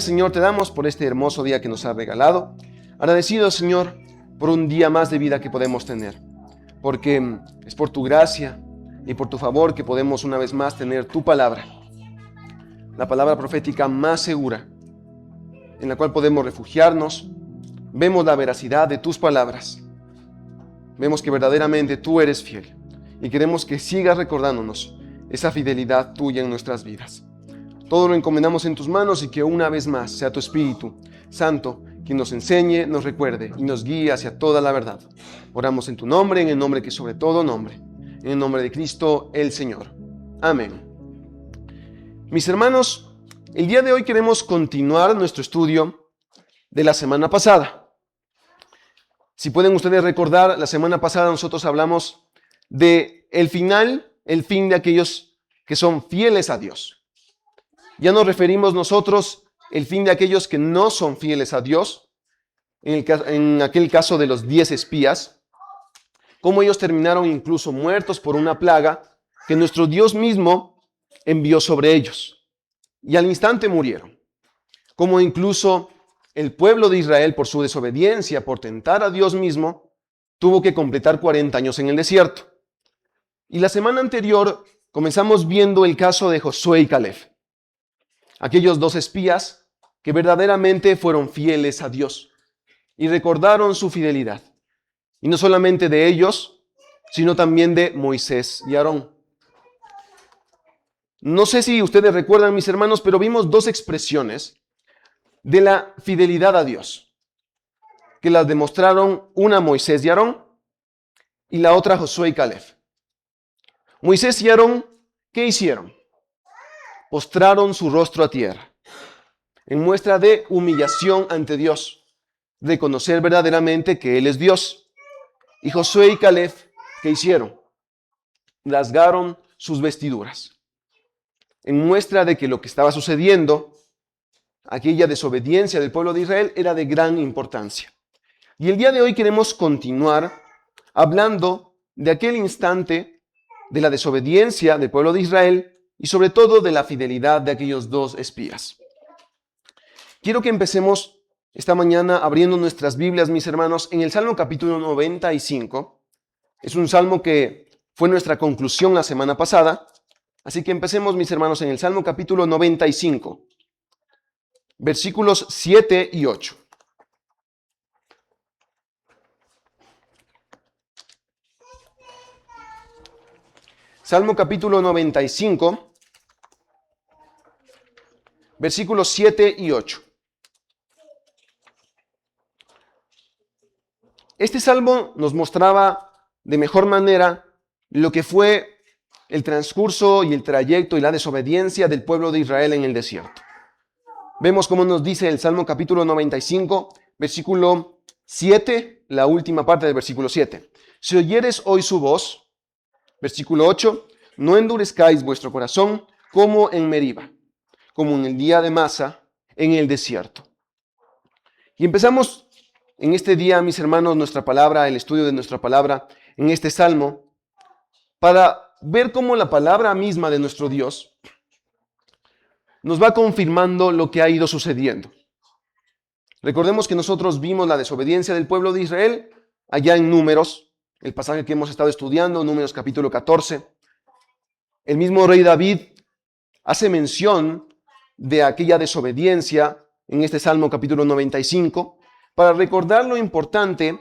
Señor, te damos por este hermoso día que nos has regalado. Agradecido, Señor, por un día más de vida que podemos tener. Porque es por tu gracia y por tu favor que podemos una vez más tener tu palabra. La palabra profética más segura, en la cual podemos refugiarnos. Vemos la veracidad de tus palabras. Vemos que verdaderamente tú eres fiel. Y queremos que sigas recordándonos esa fidelidad tuya en nuestras vidas. Todo lo encomendamos en tus manos y que una vez más sea tu Espíritu Santo quien nos enseñe, nos recuerde y nos guíe hacia toda la verdad. Oramos en tu nombre, en el nombre que sobre todo nombre, en el nombre de Cristo el Señor. Amén. Mis hermanos, el día de hoy queremos continuar nuestro estudio de la semana pasada. Si pueden ustedes recordar, la semana pasada nosotros hablamos de el fin de aquellos que son fieles a Dios. Ya nos referimos nosotros el fin de aquellos que no son fieles a Dios, en aquel caso de los 10 espías, cómo ellos terminaron incluso muertos por una plaga que nuestro Dios mismo envió sobre ellos. Y al instante murieron. Cómo incluso el pueblo de Israel, por su desobediencia, por tentar a Dios mismo, tuvo que completar 40 años en el desierto. Y la semana anterior comenzamos viendo el caso de Josué y Caleb. Aquellos 2 espías que verdaderamente fueron fieles a Dios y recordaron su fidelidad. Y no solamente de ellos, sino también de Moisés y Aarón. No sé si ustedes recuerdan, mis hermanos, pero vimos 2 expresiones de la fidelidad a Dios, que las demostraron una Moisés y Aarón y la otra Josué y Caleb. Moisés y Aarón, ¿qué hicieron? Postraron su rostro a tierra, en muestra de humillación ante Dios, de conocer verdaderamente que Él es Dios. Y Josué y Caleb, ¿qué hicieron? Rasgaron sus vestiduras, en muestra de que lo que estaba sucediendo, aquella desobediencia del pueblo de Israel, era de gran importancia. Y el día de hoy queremos continuar hablando de aquel instante de la desobediencia del pueblo de Israel y sobre todo de la fidelidad de aquellos 2 espías. Quiero que empecemos esta mañana abriendo nuestras Biblias, mis hermanos, en el Salmo capítulo 95. Es un salmo que fue nuestra conclusión la semana pasada. Así que empecemos, mis hermanos, en el Salmo capítulo 95, versículos 7 y 8. Salmo capítulo 95, versículos 7 y 8. Este salmo nos mostraba de mejor manera lo que fue el transcurso y el trayecto y la desobediencia del pueblo de Israel en el desierto. Vemos cómo nos dice el Salmo capítulo 95, versículo 7, la última parte del versículo 7. Si oyeres hoy su voz, versículo 8, no endurezcáis vuestro corazón como en Meriba, como en el día de Masa, en el desierto. Y empezamos en este día, mis hermanos, nuestra palabra, el estudio de nuestra palabra en este salmo, para ver cómo la palabra misma de nuestro Dios nos va confirmando lo que ha ido sucediendo. Recordemos que nosotros vimos la desobediencia del pueblo de Israel allá en Números, el pasaje que hemos estado estudiando, Números capítulo 14. El mismo rey David hace mención de aquella desobediencia en este Salmo capítulo 95 para recordar lo importante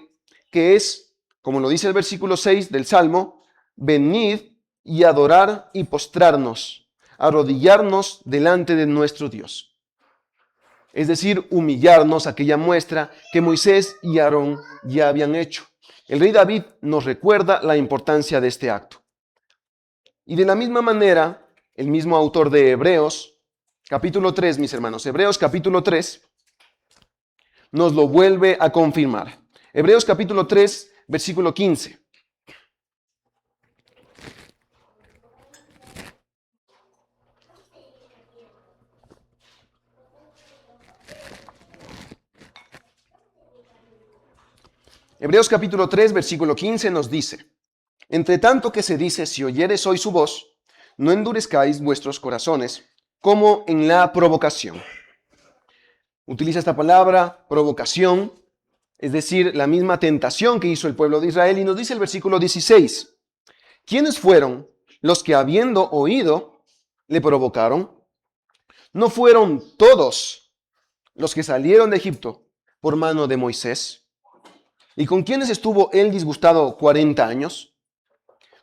que es, como lo dice el versículo 6 del Salmo, venid y adorar y postrarnos, arrodillarnos delante de nuestro Dios. Es decir, humillarnos, aquella muestra que Moisés y Aarón ya habían hecho. El rey David nos recuerda la importancia de este acto. Y de la misma manera, el mismo autor de Hebreos, capítulo 3, mis hermanos, Hebreos capítulo 3, nos lo vuelve a confirmar. Hebreos capítulo 3, versículo 15. Hebreos capítulo 3, versículo 15 nos dice: entre tanto que se dice, si oyeres hoy su voz, no endurezcáis vuestros corazones, como en la provocación. Utiliza esta palabra, provocación, es decir, la misma tentación que hizo el pueblo de Israel, y nos dice el versículo 16, ¿quiénes fueron los que habiendo oído le provocaron? ¿No fueron todos los que salieron de Egipto por mano de Moisés? ¿Y con quiénes estuvo él disgustado 40 años?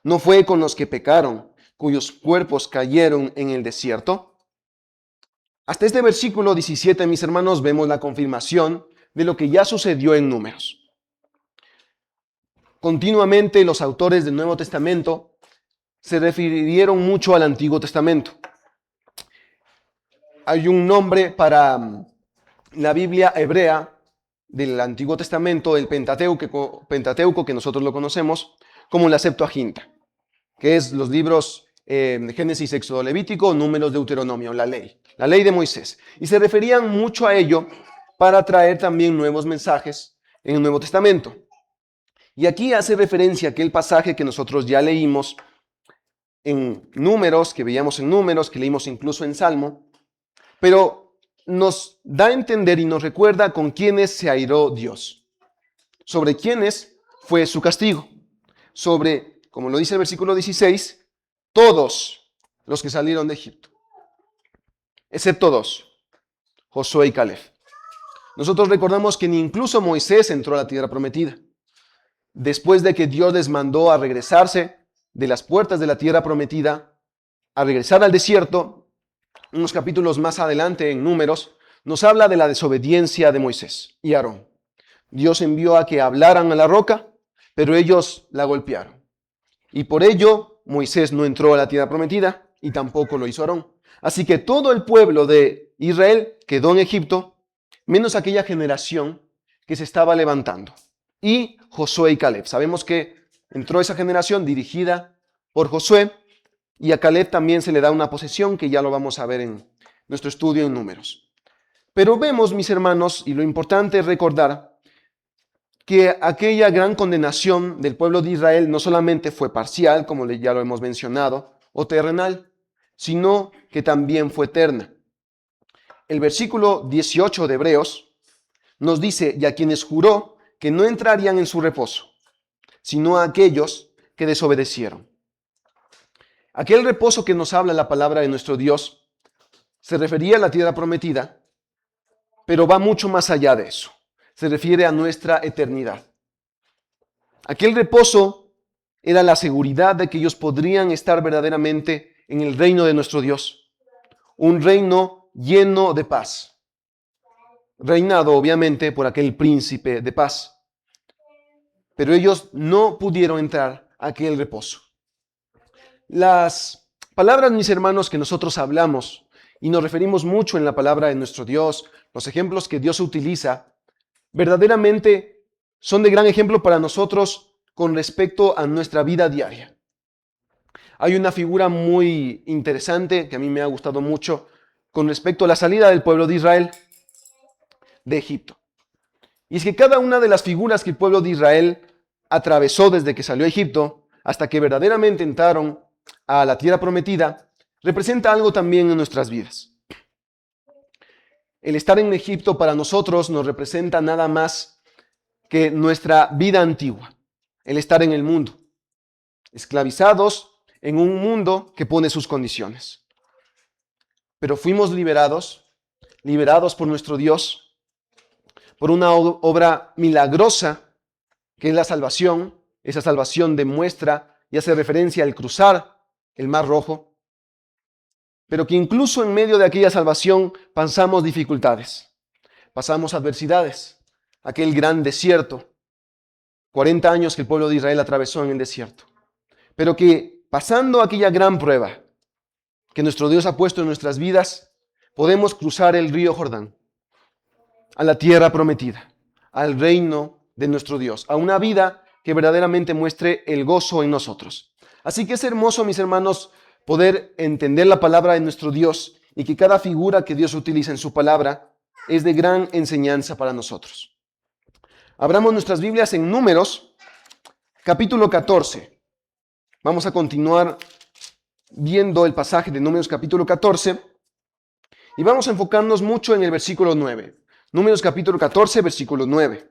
¿No fue con los que pecaron, cuyos cuerpos cayeron en el desierto? Hasta este versículo 17, mis hermanos, vemos la confirmación de lo que ya sucedió en Números. Continuamente los autores del Nuevo Testamento se refirieron mucho al Antiguo Testamento. Hay un nombre para la Biblia hebrea del Antiguo Testamento, el Pentateuco, que nosotros lo conocemos como la Septuaginta, que es los libros Génesis, Éxodo, Levítico, Números, Deuteronomio, la ley de Moisés. Y se referían mucho a ello para traer también nuevos mensajes en el Nuevo Testamento. Y aquí hace referencia a aquel pasaje que nosotros ya leímos en Números, que veíamos en Números, que leímos incluso en Salmo, pero nos da a entender y nos recuerda con quiénes se airó Dios, sobre quiénes fue su castigo, sobre, como lo dice el versículo 16, todos los que salieron de Egipto, excepto dos, Josué y Caleb. Nosotros recordamos que ni incluso Moisés entró a la tierra prometida. Después de que Dios les mandó a regresarse de las puertas de la tierra prometida, a regresar al desierto, unos capítulos más adelante en Números, nos habla de la desobediencia de Moisés y Aarón. Dios envió a que hablaran a la roca, pero ellos la golpearon. Y por ello Moisés no entró a la tierra prometida y tampoco lo hizo Aarón. Así que todo el pueblo de Israel quedó en Egipto, menos aquella generación que se estaba levantando. Y Josué y Caleb. Sabemos que entró esa generación dirigida por Josué, y a Caleb también se le da una posesión que ya lo vamos a ver en nuestro estudio en Números. Pero vemos, mis hermanos, y lo importante es recordar que aquella gran condenación del pueblo de Israel no solamente fue parcial, como ya lo hemos mencionado, o terrenal, sino que también fue eterna. El versículo 18 de Hebreos nos dice, y a quienes juró que no entrarían en su reposo, sino a aquellos que desobedecieron. Aquel reposo que nos habla la palabra de nuestro Dios se refería a la tierra prometida, pero va mucho más allá de eso. Se refiere a nuestra eternidad. Aquel reposo era la seguridad de que ellos podrían estar verdaderamente en el reino de nuestro Dios. Un reino lleno de paz. Reinado obviamente por aquel príncipe de paz. Pero ellos no pudieron entrar a aquel reposo. Las palabras, mis hermanos, que nosotros hablamos y nos referimos mucho en la palabra de nuestro Dios, los ejemplos que Dios utiliza, verdaderamente son de gran ejemplo para nosotros con respecto a nuestra vida diaria. Hay una figura muy interesante que a mí me ha gustado mucho con respecto a la salida del pueblo de Israel de Egipto. Y es que cada una de las figuras que el pueblo de Israel atravesó desde que salió a Egipto hasta que verdaderamente entraron a la tierra prometida, representa algo también en nuestras vidas. El estar en Egipto para nosotros nos representa nada más que nuestra vida antigua, el estar en el mundo, esclavizados en un mundo que pone sus condiciones. Pero fuimos liberados por nuestro Dios, por una obra milagrosa que es la salvación. Esa salvación demuestra y hace referencia al cruzar el Mar Rojo, pero que incluso en medio de aquella salvación pasamos dificultades, pasamos adversidades, aquel gran desierto, 40 años que el pueblo de Israel atravesó en el desierto, pero que pasando aquella gran prueba que nuestro Dios ha puesto en nuestras vidas, podemos cruzar el río Jordán, a la tierra prometida, al reino de nuestro Dios, a una vida que verdaderamente muestre el gozo en nosotros. Así que es hermoso, mis hermanos, poder entender la palabra de nuestro Dios y que cada figura que Dios utiliza en su palabra es de gran enseñanza para nosotros. Abramos nuestras Biblias en Números, capítulo 14. Vamos a continuar viendo el pasaje de Números capítulo 14 y vamos a enfocarnos mucho en el versículo 9, Números capítulo 14, versículo 9.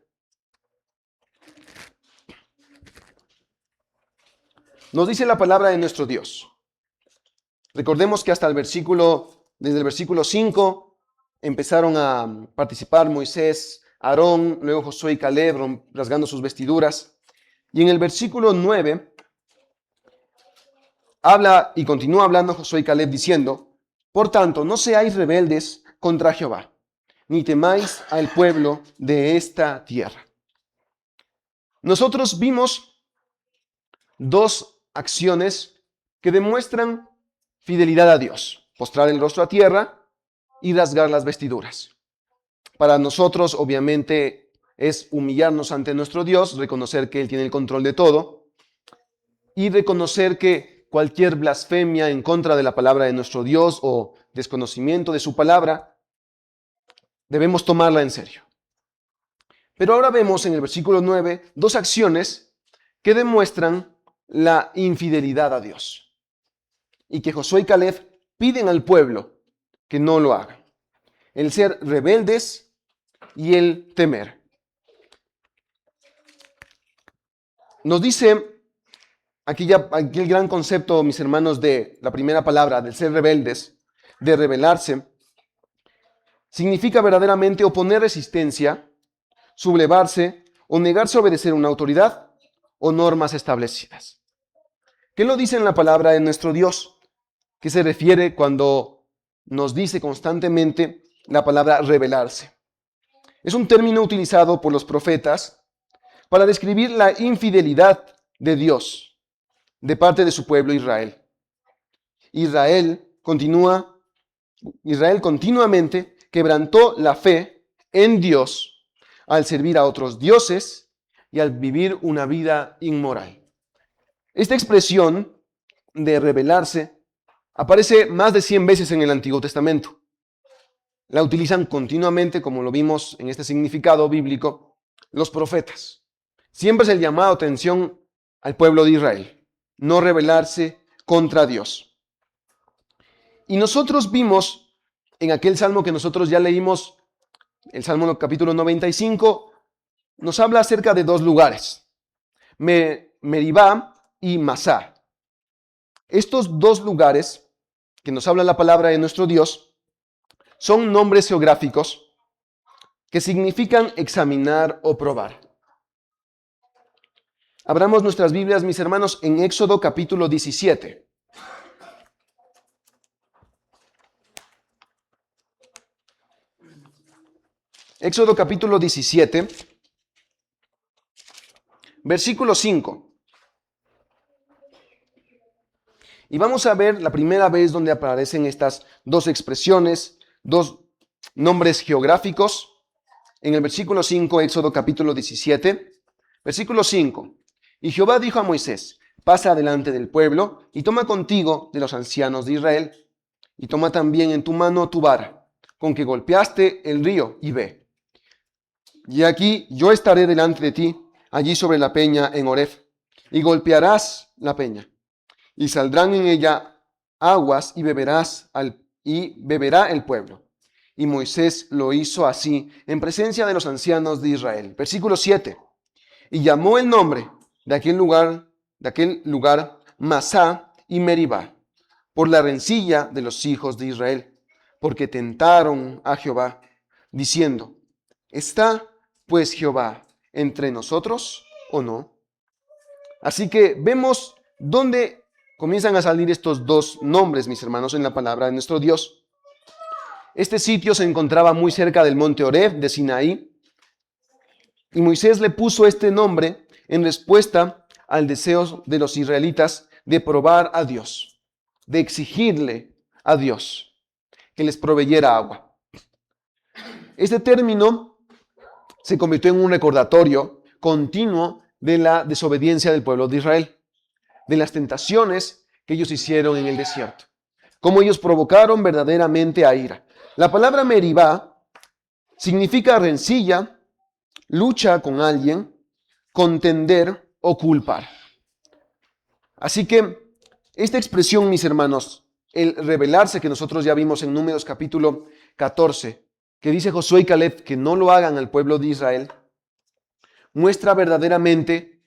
Nos dice la palabra de nuestro Dios. Recordemos que hasta desde el versículo 5, empezaron a participar Moisés, Aarón, luego Josué y Caleb, rasgando sus vestiduras. Y en el versículo 9, habla y continúa hablando Josué y Caleb diciendo: por tanto, no seáis rebeldes contra Jehová, ni temáis al pueblo de esta tierra. Nosotros vimos dos acciones que demuestran fidelidad a Dios: postrar el rostro a tierra y rasgar las vestiduras. Para nosotros, obviamente, es humillarnos ante nuestro Dios, reconocer que Él tiene el control de todo y reconocer que cualquier blasfemia en contra de la palabra de nuestro Dios o desconocimiento de su palabra, debemos tomarla en serio. Pero ahora vemos en el versículo 9 dos acciones que demuestran la infidelidad a Dios y que Josué y Caleb piden al pueblo que no lo hagan: el ser rebeldes y el temer. Nos dice aquí el gran concepto, mis hermanos, de la primera palabra, del ser rebeldes, de rebelarse. Significa verdaderamente oponer resistencia, sublevarse o negarse a obedecer una autoridad o normas establecidas. ¿Qué lo dice en la palabra de nuestro Dios? ¿Qué se refiere cuando nos dice constantemente la palabra rebelarse? Es un término utilizado por los profetas para describir la infidelidad de Dios de parte de su pueblo Israel. Israel continuamente quebrantó la fe en Dios al servir a otros dioses y al vivir una vida inmoral. Esta expresión de rebelarse aparece más de 100 veces en el Antiguo Testamento. La utilizan continuamente, como lo vimos en este significado bíblico, los profetas. Siempre es el llamado de atención al pueblo de Israel: no rebelarse contra Dios. Y nosotros vimos en aquel salmo que nosotros ya leímos, el Salmo capítulo 95, nos habla acerca de dos lugares: Meribá y Masá. Estos dos lugares que nos habla la palabra de nuestro Dios son nombres geográficos que significan examinar o probar. Abramos nuestras Biblias, mis hermanos, en Éxodo capítulo 17. Éxodo capítulo 17, versículo 5. Y vamos a ver la primera vez donde aparecen estas dos expresiones, dos nombres geográficos. En el versículo 5, Éxodo capítulo 17, versículo 5. Y Jehová dijo a Moisés: pasa delante del pueblo y toma contigo de los ancianos de Israel, y toma también en tu mano tu vara, con que golpeaste el río, y ve. Y aquí yo estaré delante de ti, allí sobre la peña en Horeb, y golpearás la peña, y saldrán en ella aguas, y beberá el pueblo. Y Moisés lo hizo así en presencia de los ancianos de Israel. Versículo 7. Y llamó el nombre de aquel lugar Masá y Meribá, por la rencilla de los hijos de Israel, porque tentaron a Jehová, diciendo: ¿está pues Jehová entre nosotros o no? Así que vemos dónde comienzan a salir estos dos nombres, mis hermanos, en la palabra de nuestro Dios. Este sitio se encontraba muy cerca del monte Horeb de Sinaí, y Moisés le puso este nombre en respuesta al deseo de los israelitas de probar a Dios, de exigirle a Dios que les proveyera agua. Este término se convirtió en un recordatorio continuo de la desobediencia del pueblo de Israel, de las tentaciones que ellos hicieron en el desierto, cómo ellos provocaron verdaderamente a ira. La palabra Meribá significa rencilla, lucha con alguien, contender o culpar. Así que esta expresión, mis hermanos, el rebelarse, que nosotros ya vimos en Números capítulo 14, que dice Josué y Caleb que no lo hagan al pueblo de Israel, muestra verdaderamente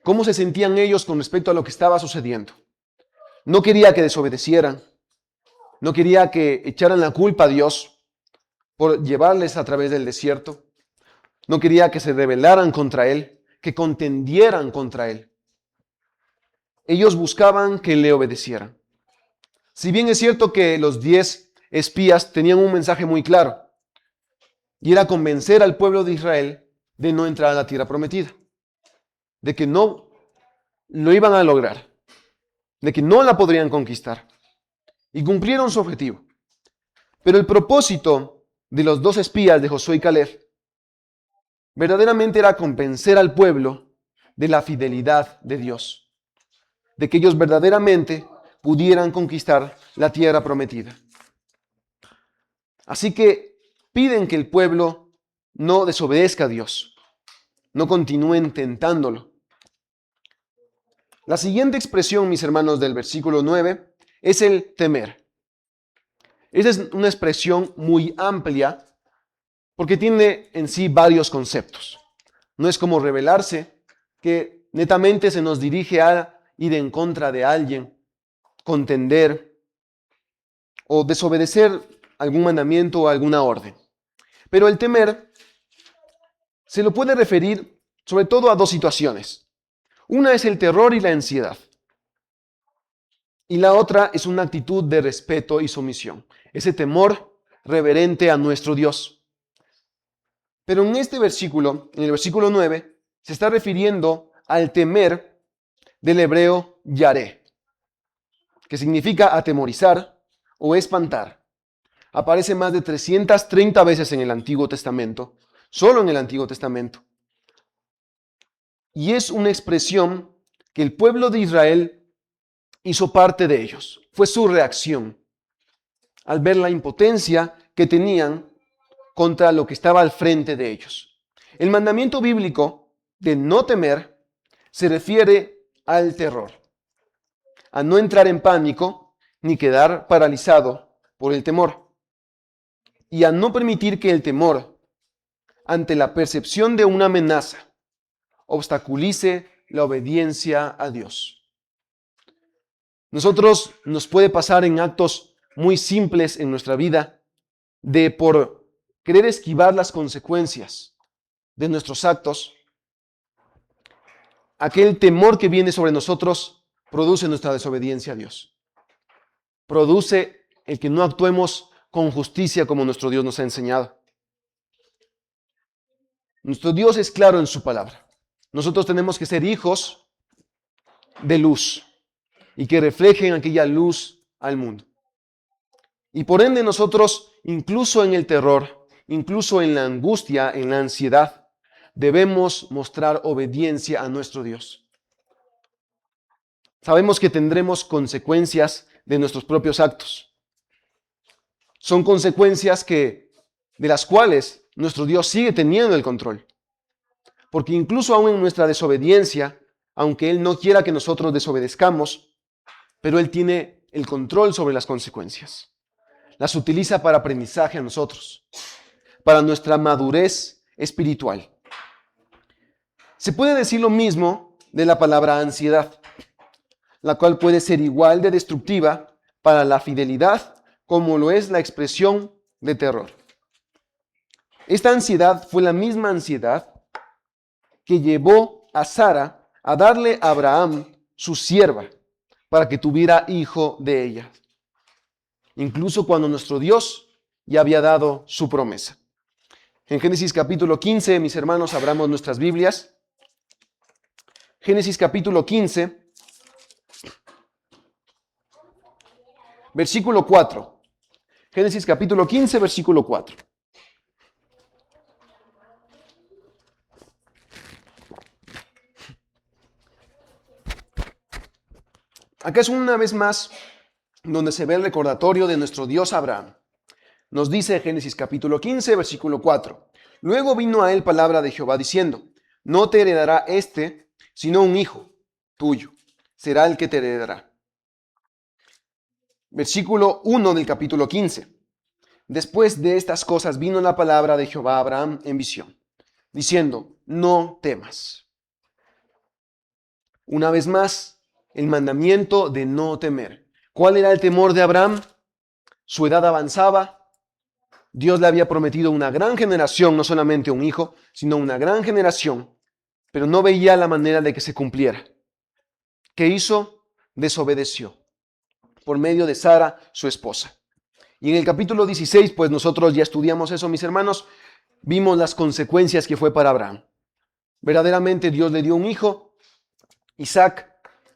cómo se sentían ellos con respecto a lo que estaba sucediendo. No quería que desobedecieran, no quería que echaran la culpa a Dios por llevarles a través del desierto, no quería que se rebelaran contra Él, que contendieran contra Él. Ellos buscaban que le obedecieran. Si bien es cierto que los 10 espías tenían un mensaje muy claro, y era convencer al pueblo de Israel de no entrar a la tierra prometida, de que no lo iban a lograr, de que no la podrían conquistar. Y cumplieron su objetivo. Pero el propósito de los 2 espías de Josué y Caleb verdaderamente era convencer al pueblo de la fidelidad de Dios, de que ellos verdaderamente pudieran conquistar la tierra prometida. Así que piden que el pueblo no desobedezca a Dios, no continúen tentándolo. La siguiente expresión, mis hermanos, del versículo 9 es el temer. Esa es una expresión muy amplia porque tiene en sí varios conceptos. No es como rebelarse, que netamente se nos dirige a ir en contra de alguien, contender o desobedecer algún mandamiento o alguna orden. Pero el temer se lo puede referir sobre todo a 2 situaciones. Una es el terror y la ansiedad. Y la otra es una actitud de respeto y sumisión. Ese temor reverente a nuestro Dios. Pero en este versículo, en el versículo 9, se está refiriendo al temer del hebreo yaré, que significa atemorizar o espantar. Aparece más de 330 veces en el Antiguo Testamento, solo en el Antiguo Testamento. Y es una expresión que el pueblo de Israel hizo parte de ellos. Fue su reacción al ver la impotencia que tenían contra lo que estaba al frente de ellos. El mandamiento bíblico de no temer se refiere al terror, a no entrar en pánico ni quedar paralizado por el temor, y a no permitir que el temor ante la percepción de una amenaza obstaculice la obediencia a Dios. Nosotros nos puede pasar en actos muy simples en nuestra vida de por querer esquivar las consecuencias de nuestros actos, aquel temor que viene sobre nosotros produce nuestra desobediencia a Dios. Produce el que no actuemos con justicia como nuestro Dios nos ha enseñado. Nuestro Dios es claro en su palabra. Nosotros tenemos que ser hijos de luz y que reflejen aquella luz al mundo. Y por ende nosotros, incluso en el terror, incluso en la angustia, en la ansiedad, debemos mostrar obediencia a nuestro Dios. Sabemos que tendremos consecuencias de nuestros propios actos. Son consecuencias de las cuales nuestro Dios sigue teniendo el control. Porque incluso aún en nuestra desobediencia, aunque Él no quiera que nosotros desobedezcamos, pero Él tiene el control sobre las consecuencias. Las utiliza para aprendizaje a nosotros, para nuestra madurez espiritual. Se puede decir lo mismo de la palabra ansiedad, la cual puede ser igual de destructiva para la fidelidad como lo es la expresión de terror. Esta ansiedad fue la misma ansiedad que llevó a Sara a darle a Abraham su sierva para que tuviera hijo de ella, incluso cuando nuestro Dios ya había dado su promesa. En Génesis capítulo 15, mis hermanos, abramos nuestras Biblias. Génesis capítulo 15, versículo 4. Génesis capítulo 15, versículo 4. Acá es una vez más donde se ve el recordatorio de nuestro Dios Abraham. Nos dice Génesis capítulo 15, versículo 4. Luego vino a él palabra de Jehová diciendo, no te heredará sino un hijo tuyo, será el que te heredará. Versículo 1 del capítulo 15. Después de estas cosas vino la palabra de Jehová a Abraham en visión, diciendo, no temas. Una vez más, el mandamiento de no temer. ¿Cuál era el temor de Abraham? Su edad avanzaba. Dios le había prometido una gran generación, no solamente un hijo, sino una gran generación, pero no veía la manera de que se cumpliera. ¿Qué hizo? Desobedeció por medio de Sara, su esposa. Y en el capítulo 16, pues nosotros ya estudiamos eso, mis hermanos, vimos las consecuencias que fue para Abraham. Verdaderamente Dios le dio un hijo, Isaac,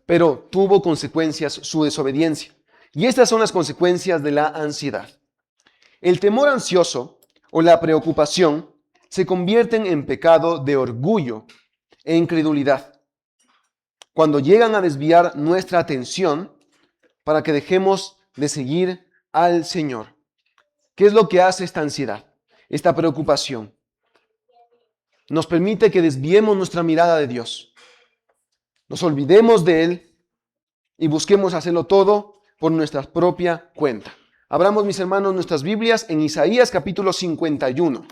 pero tuvo consecuencias su desobediencia. Y estas son las consecuencias de la ansiedad. El temor ansioso o la preocupación se convierten en pecado de orgullo e incredulidad cuando llegan a desviar nuestra atención para que dejemos de seguir al Señor. ¿Qué es lo que hace esta ansiedad, esta preocupación? Nos permite que desviemos nuestra mirada de Dios. Nos olvidemos de Él y busquemos hacerlo todo por nuestra propia cuenta. Abramos, mis hermanos, nuestras Biblias en Isaías capítulo 51.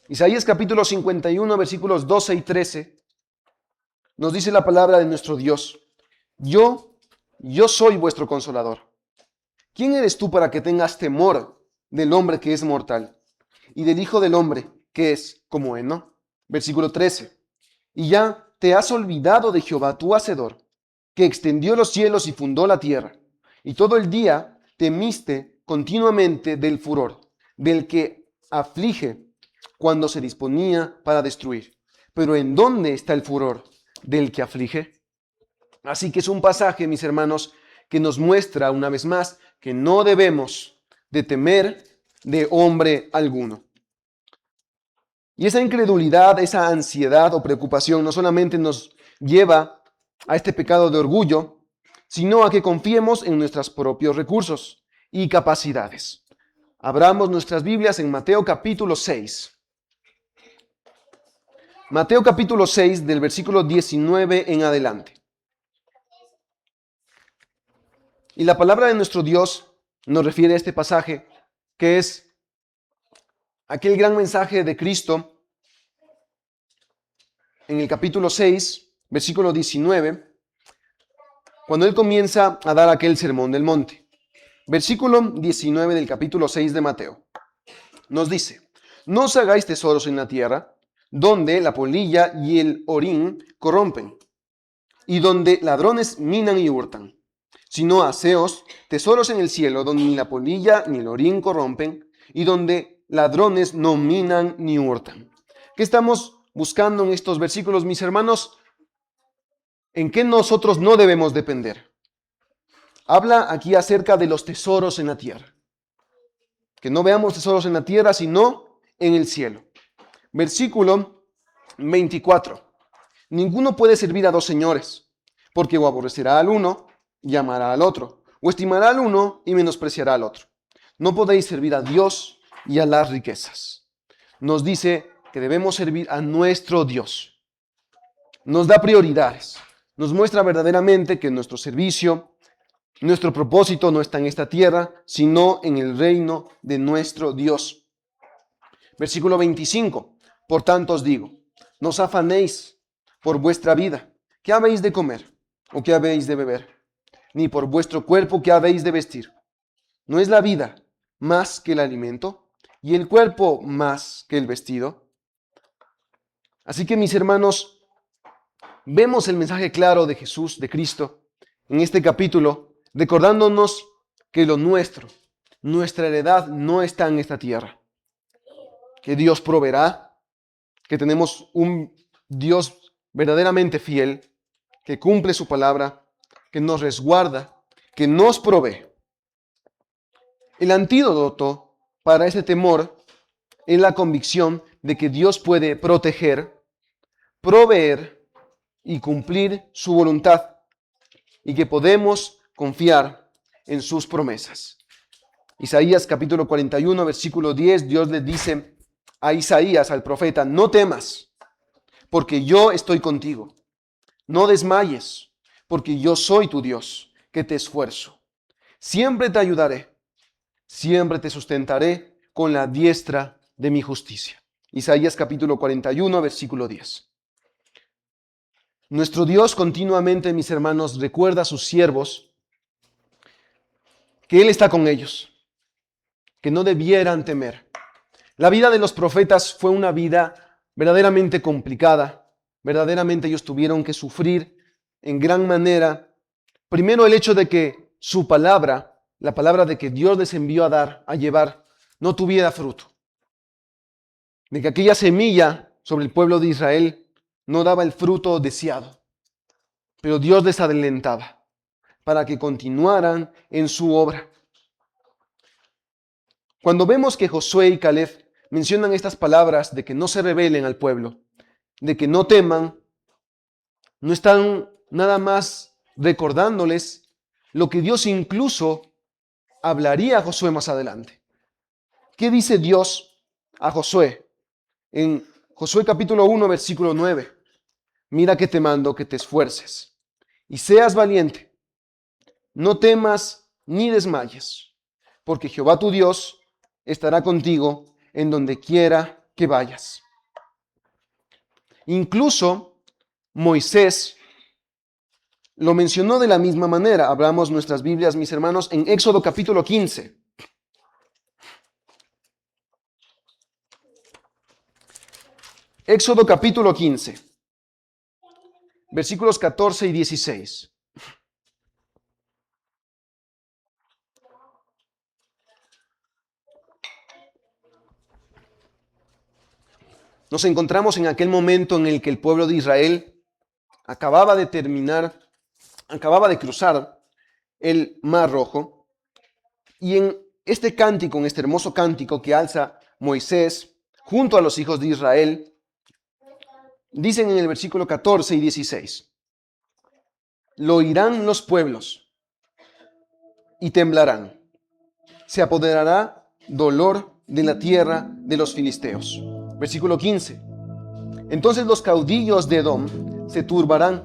Isaías capítulo 51, versículos 12 y 13, nos dice la palabra de nuestro Dios. Yo soy vuestro consolador. ¿Quién eres tú para que tengas temor del hombre que es mortal y del Hijo del Hombre que es como heno? Versículo 13. Y ya te has olvidado de Jehová tu Hacedor, que extendió los cielos y fundó la tierra, y todo el día temiste continuamente del furor, del que aflige cuando se disponía para destruir. Pero ¿en dónde está el furor del que aflige? Así que es un pasaje, mis hermanos, que nos muestra una vez más que no debemos de temer de hombre alguno. Y esa incredulidad, esa ansiedad o preocupación no solamente nos lleva a este pecado de orgullo, sino a que confiemos en nuestros propios recursos y capacidades. Abramos nuestras Biblias en Mateo capítulo 6. Mateo capítulo 6 del versículo 19 en adelante. Y la palabra de nuestro Dios nos refiere a este pasaje, que es aquel gran mensaje de Cristo en el capítulo 6, versículo 19, cuando Él comienza a dar aquel sermón del monte. Versículo 19 del capítulo 6 de Mateo. Nos dice, no os hagáis tesoros en la tierra, donde la polilla y el orín corrompen, y donde ladrones minan y hurtan, sino haceos tesoros en el cielo, donde ni la polilla ni el orín corrompen, y donde ladrones no minan ni hurtan. ¿Qué estamos buscando en estos versículos, mis hermanos? ¿En qué nosotros no debemos depender? Habla aquí acerca de los tesoros en la tierra. Que no veamos tesoros en la tierra, sino en el cielo. Versículo 24. Ninguno puede servir a dos señores, porque o aborrecerá al uno y amará al otro, o estimará al uno y menospreciará al otro. No podéis servir a Dios y a las riquezas. Nos dice que debemos servir a nuestro Dios. Nos da prioridades. Nos muestra verdaderamente que nuestro servicio, nuestro propósito no está en esta tierra, sino en el reino de nuestro Dios. Versículo 25. Por tanto os digo, no os afanéis por vuestra vida, ¿qué habéis de comer o qué habéis de beber? Ni por vuestro cuerpo, ¿qué habéis de vestir? ¿No es la vida más que el alimento y el cuerpo más que el vestido? Así que, mis hermanos, vemos el mensaje claro de Jesús, de Cristo, en este capítulo, recordándonos que lo nuestro, nuestra heredad no está en esta tierra, que Dios proveerá, que tenemos un Dios verdaderamente fiel, que cumple su palabra, que nos resguarda, que nos provee. El antídoto para ese temor es la convicción de que Dios puede proteger, proveer y cumplir su voluntad, y que podemos confiar en sus promesas. Isaías capítulo 41, versículo 10, Dios le dice a Isaías, al profeta: no temas, porque yo estoy contigo. No desmayes, porque yo soy tu Dios, que te esfuerzo. Siempre te ayudaré, siempre te sustentaré con la diestra de mi justicia. Isaías capítulo 41, versículo 10. Nuestro Dios continuamente, mis hermanos, recuerda a sus siervos que Él está con ellos, que no debieran temer. La vida de los profetas fue una vida verdaderamente complicada. Verdaderamente ellos tuvieron que sufrir en gran manera. Primero, el hecho de que su palabra, la palabra de que Dios les envió a dar, a llevar, no tuviera fruto. De que aquella semilla sobre el pueblo de Israel no daba el fruto deseado. Pero Dios les adelantaba para que continuaran en su obra. Cuando vemos que Josué y Caleb mencionan estas palabras de que no se rebelen al pueblo, de que no teman, no están nada más recordándoles lo que Dios incluso hablaría a Josué más adelante. ¿Qué dice Dios a Josué? En Josué capítulo 1, versículo 9. Mira que te mando que te esfuerces y seas valiente. No temas ni desmayes, porque Jehová tu Dios estará contigo en donde quiera que vayas. Incluso Moisés lo mencionó de la misma manera. Abramos nuestras Biblias, mis hermanos, en Éxodo capítulo 15. Éxodo capítulo 15, versículos 14 y 16. Nos encontramos en aquel momento en el que el pueblo de Israel acababa de cruzar el Mar Rojo, y en este cántico, en este hermoso cántico que alza Moisés junto a los hijos de Israel, dicen en el versículo 14 y 16: lo oirán los pueblos y temblarán, se apoderará dolor de la tierra de los filisteos. Versículo 15: entonces los caudillos de Edom se turbarán,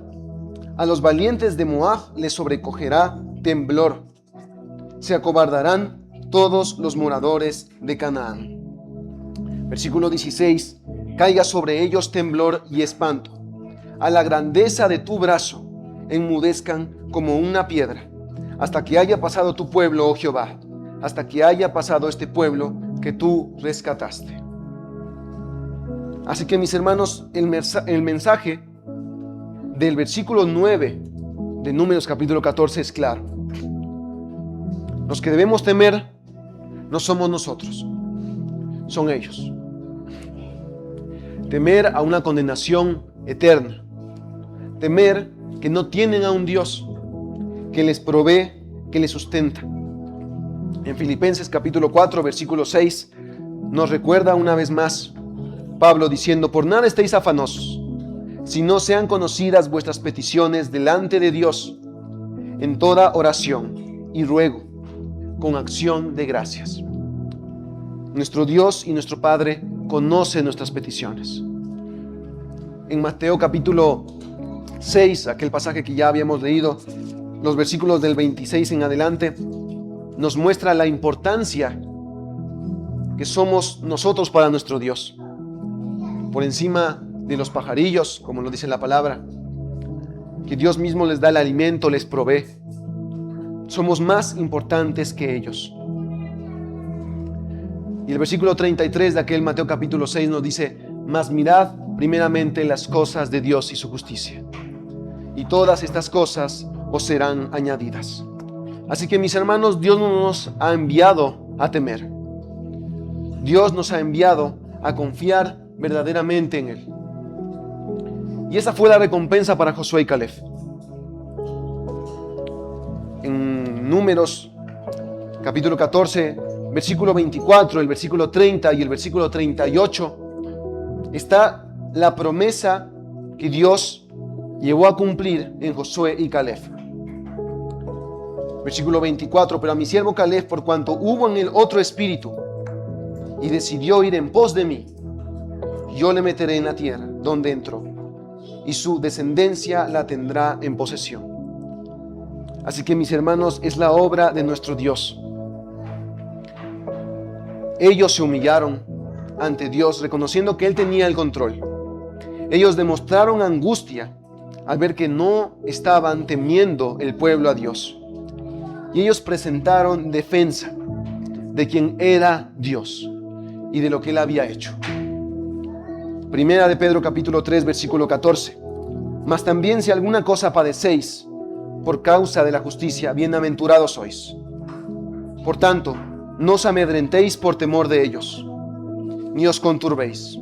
a los valientes de Moab les sobrecogerá temblor, se acobardarán todos los moradores de Canaán. Versículo 16: caiga sobre ellos temblor y espanto, a la grandeza de tu brazo enmudezcan como una piedra, hasta que haya pasado tu pueblo, oh Jehová, hasta que haya pasado este pueblo que tú rescataste. Así que, mis hermanos, el mensaje del versículo 9 de Números capítulo 14 es claro. Los que debemos temer no somos nosotros, son ellos. Temer a una condenación eterna. Temer que no tienen a un Dios que les provee, que les sustenta. En Filipenses capítulo 4, versículo 6, nos recuerda una vez más Pablo diciendo: por nada estéis afanosos, si no sean conocidas vuestras peticiones delante de Dios, en toda oración y ruego, con acción de gracias. Nuestro Dios y nuestro Padre conoce nuestras peticiones. En Mateo capítulo 6, aquel pasaje que ya habíamos leído, los versículos del 26 en adelante, nos muestra la importancia que somos nosotros para nuestro Dios. Por encima de los pajarillos, como lo dice la palabra, que Dios mismo les da el alimento, les provee. Somos más importantes que ellos. Y el versículo 33 de aquel Mateo capítulo 6 nos dice: mas mirad primeramente las cosas de Dios y su justicia, y todas estas cosas os serán añadidas. Así que, mis hermanos, Dios no nos ha enviado a temer. Dios nos ha enviado a confiar verdaderamente en Él. Y esa fue la recompensa para Josué y Caleb. En Números capítulo 14, versículo 24, el versículo 30 y el versículo 38, está la promesa que Dios llevó a cumplir en Josué y Caleb. Versículo 24, pero a mi siervo Caleb, por cuanto hubo en él otro espíritu y decidió ir en pos de mí, yo le meteré en la tierra donde entró, y su descendencia la tendrá en posesión. Así que, mis hermanos, es la obra de nuestro Dios. Ellos se humillaron ante Dios, reconociendo que Él tenía el control. Ellos demostraron angustia al ver que no estaban temiendo el pueblo a Dios. Y ellos presentaron defensa de quien era Dios y de lo que Él había hecho. Primera de Pedro capítulo 3 versículo 14. Mas también si alguna cosa padecéis por causa de la justicia, bienaventurados sois. Por tanto, no os amedrentéis por temor de ellos, ni os conturbéis,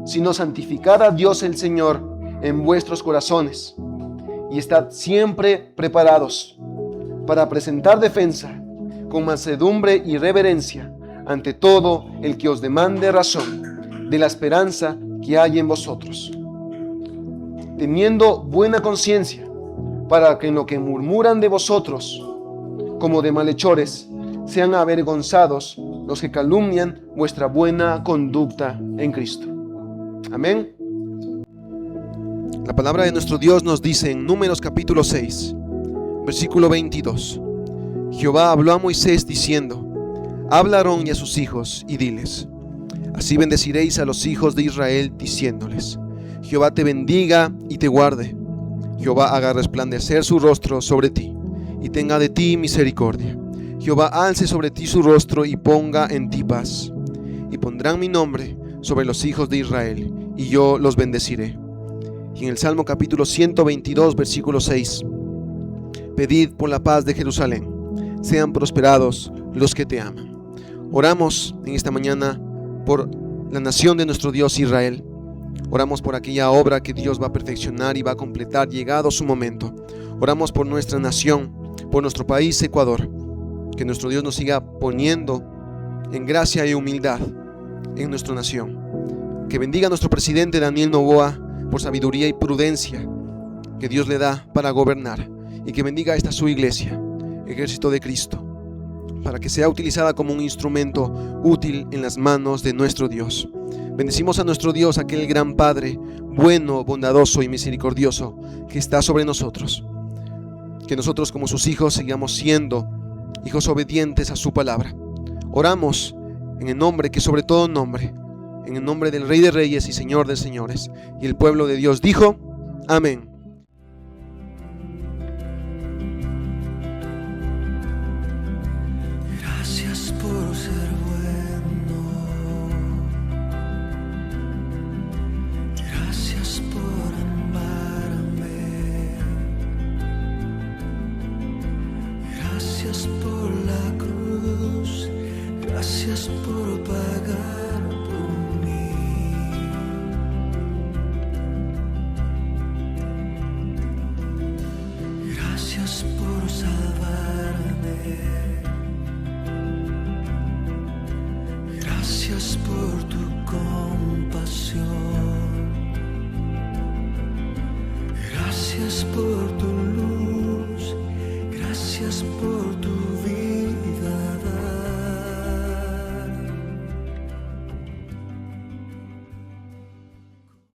sino santificad a Dios el Señor en vuestros corazones, y estad siempre preparados para presentar defensa con mansedumbre y reverencia ante todo el que os demande razón de la esperanza que hay en vosotros, teniendo buena conciencia, para que en lo que murmuran de vosotros, como de malhechores, sean avergonzados los que calumnian vuestra buena conducta en Cristo. Amén. La palabra de nuestro Dios nos dice en Números capítulo 6, versículo 22. Jehová habló a Moisés diciendo: habla a Aarón y a sus hijos y diles: así bendeciréis a los hijos de Israel, diciéndoles: Jehová te bendiga y te guarde. Jehová haga resplandecer su rostro sobre ti y tenga de ti misericordia. Jehová alce sobre ti su rostro y ponga en ti paz. Y pondrán mi nombre sobre los hijos de Israel, y yo los bendeciré. Y en el Salmo capítulo 122, versículo 6. Pedid por la paz de Jerusalén, sean prosperados los que te aman. Oramos en esta mañana por la nación de nuestro Dios Israel. Oramos por aquella obra que Dios va a perfeccionar y va a completar llegado su momento. Oramos por nuestra nación, por nuestro país Ecuador. Que nuestro Dios nos siga poniendo en gracia y humildad en nuestra nación. Que bendiga a nuestro presidente Daniel Noboa por sabiduría y prudencia que Dios le da para gobernar. Y que bendiga a esta su iglesia, Ejército de Cristo, para que sea utilizada como un instrumento útil en las manos de nuestro Dios. Bendecimos a nuestro Dios, aquel gran Padre, bueno, bondadoso y misericordioso, que está sobre nosotros. Que nosotros como sus hijos sigamos siendo hijos obedientes a su palabra. Oramos en el nombre que sobre todo nombre, en el nombre del Rey de Reyes y Señor de Señores. Y el pueblo de Dios dijo: amén. Gracias por ser bueno. Gracias por amarme. Gracias por la cruz. Gracias por pagar por mí. Gracias por salvarme. Gracias por tu compasión. Gracias por tu luz. Gracias por